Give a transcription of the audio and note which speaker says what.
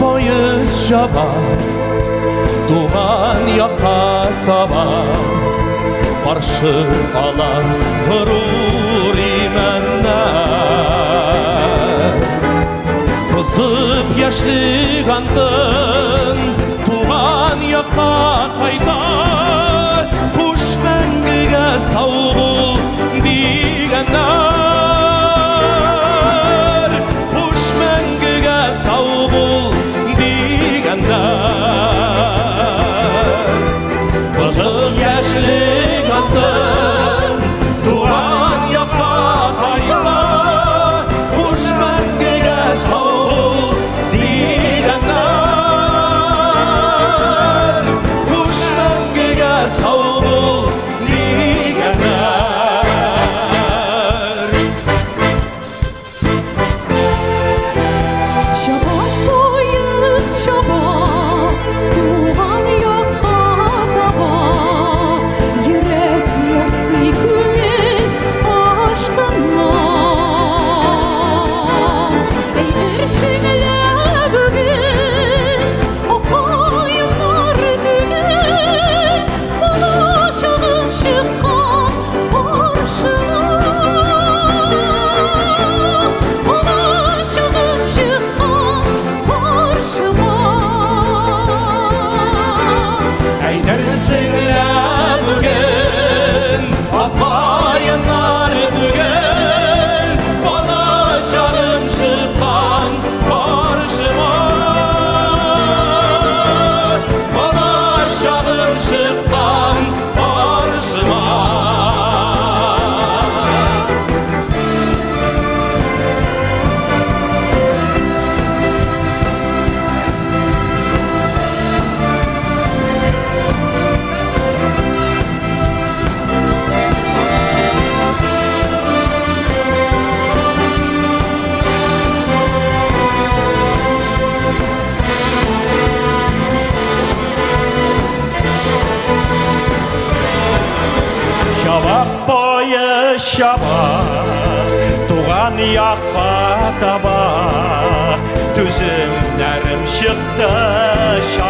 Speaker 1: poyuz şaban Tuğan yakka taba Karşı alan vurur imenler Kızıp yaşlı gandın Tuğan yakka kayda Kuş mengige savul digenler Kuş mengige savul digenler Kızıp yaşlı gandın Tuğan yakka kayda Kuş mengige savul digenler Kuş mengige savul digenler
Speaker 2: Şaban poyuz şaban Tuğan yakka taba Yürek yarsı günün aşkına Eylersinle bugün o koyunlar günü Dolaşalım çıkan karşına Dolaşalım çıkan karşıma
Speaker 1: Eydersinle bugün Atlayınlar tügen Dolaşalım çıkan karşıma Dolaşalım çıkan karşıma
Speaker 3: Şabak boyu şabak Tuğan yakka taba Tüzümlerim çıktı şabak